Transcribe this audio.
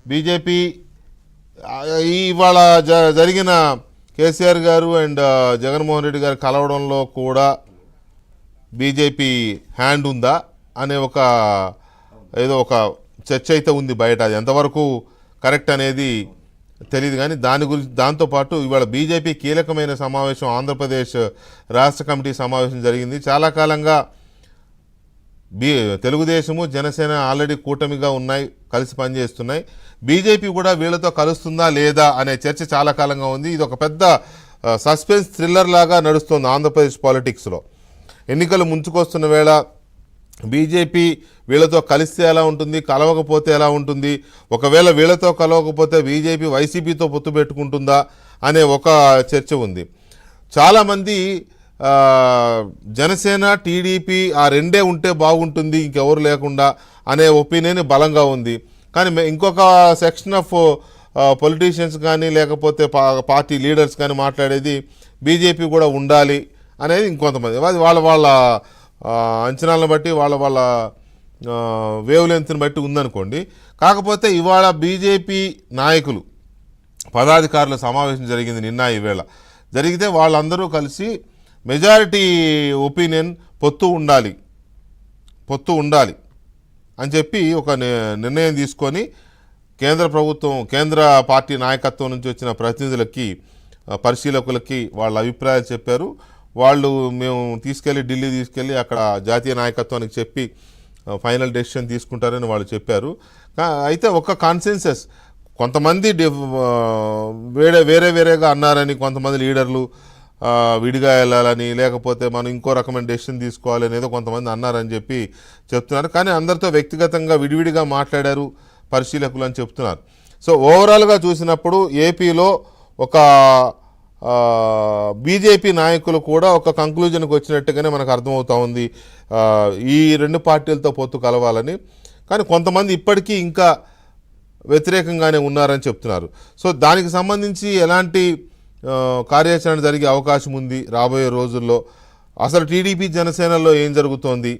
BJP ఇవాళ జరిగిన కేసీఆర్ గారు అండ్ జగన్మోహన్ రెడ్డి గారు కలవడంలో కూడా బీజేపీ హ్యాండ్ ఉందా అనే ఏదో ఒక చర్చ అయితే ఉంది బయట. అది ఎంతవరకు కరెక్ట్ అనేది తెలియదు. కానీ దాంతోపాటు ఇవాళ బీజేపీ కీలకమైన సమావేశం ఆంధ్రప్రదేశ్ రాష్ట్ర కమిటీ సమావేశం జరిగింది. చాలా కాలంగా తెలుగుదేశము జనసేన ఆల్రెడీ కూటమిగా ఉన్నాయి, కలిసి పనిచేస్తున్నాయి. బీజేపీ కూడా వీళ్ళతో కలుస్తుందా లేదా అనే చర్చ చాలా కాలంగా ఉంది. ఇది ఒక పెద్ద సస్పెన్స్ థ్రిల్లర్ లాగా నడుస్తుంది ఆంధ్రప్రదేశ్ పాలిటిక్స్లో. ఎన్నికలు ముంచుకొస్తున్న వేళ బీజేపీ వీళ్ళతో కలిస్తే ఎలా ఉంటుంది, కలవకపోతే ఎలా ఉంటుంది, ఒకవేళ వీళ్ళతో కలవకపోతే బీజేపీ వైసీపీతో పొత్తు పెట్టుకుంటుందా అనే ఒక చర్చ ఉంది. చాలామంది జనసేన టీడీపీ ఆ రెండే ఉంటే బాగుంటుంది ఇంకెవరు లేకుండా అనే ఒపీనియన్ బలంగా ఉంది. కానీ ఇంకొక సెక్షన్ ఆఫ్ పొలిటీషియన్స్ కానీ లేకపోతే పార్టీ లీడర్స్ కానీ మాట్లాడేది బీజేపీ కూడా ఉండాలి అనేది ఇంకొంతమంది. అది వాళ్ళ అంచనాలను బట్టి వాళ్ళ వేవ్ లెంత్ని బట్టి ఉందనుకోండి. కాకపోతే ఇవాళ బీజేపీ నాయకులు పదాధికారుల సమావేశం జరిగింది నిన్న ఈవేళ. జరిగితే వాళ్ళందరూ కలిసి మెజారిటీ ఒపీనియన్ పొత్తు ఉండాలి అని చెప్పి ఒక నిర్ణయం తీసుకొని కేంద్ర ప్రభుత్వం కేంద్ర పార్టీ నాయకత్వం నుంచి వచ్చిన ప్రతినిధులకి పరిశీలకులకి వాళ్ళ అభిప్రాయాలు చెప్పారు. వాళ్ళు మేము ఢిల్లీ తీసుకెళ్ళి అక్కడ జాతీయ నాయకత్వానికి చెప్పి ఫైనల్ డెసిషన్ తీసుకుంటారని వాళ్ళు చెప్పారు. అయితే ఒక కాన్సెన్సస్ కొంతమంది వేరేగా అన్నారని, కొంతమంది లీడర్లు విడిగా వెళ్ళాలని లేకపోతే మనం ఇంకో రకమైన డెసిషన్ తీసుకోవాలి అనేదో కొంతమంది అన్నారని చెప్పి చెప్తున్నారు. కానీ అందరితో వ్యక్తిగతంగా విడివిడిగా మాట్లాడారు పరిశీలకులు అని చెప్తున్నారు. సో ఓవరాల్గా చూసినప్పుడు ఏపీలో ఒక బీజేపీ నాయకులు కూడా ఒక కంక్లూజన్కి వచ్చినట్టుగానే మనకు అర్థమవుతా ఉంది ఈ రెండు పార్టీలతో పొత్తు కలవాలని. కానీ కొంతమంది ఇప్పటికీ ఇంకా వ్యతిరేకంగానే ఉన్నారని చెప్తున్నారు. సో దానికి సంబంధించి ఎలాంటి కార్యాచరణ జరిగే అవకాశం ఉంది రాబోయే రోజుల్లో, అసలు టీడీపీ జనసేనలో ఏం జరుగుతోంది,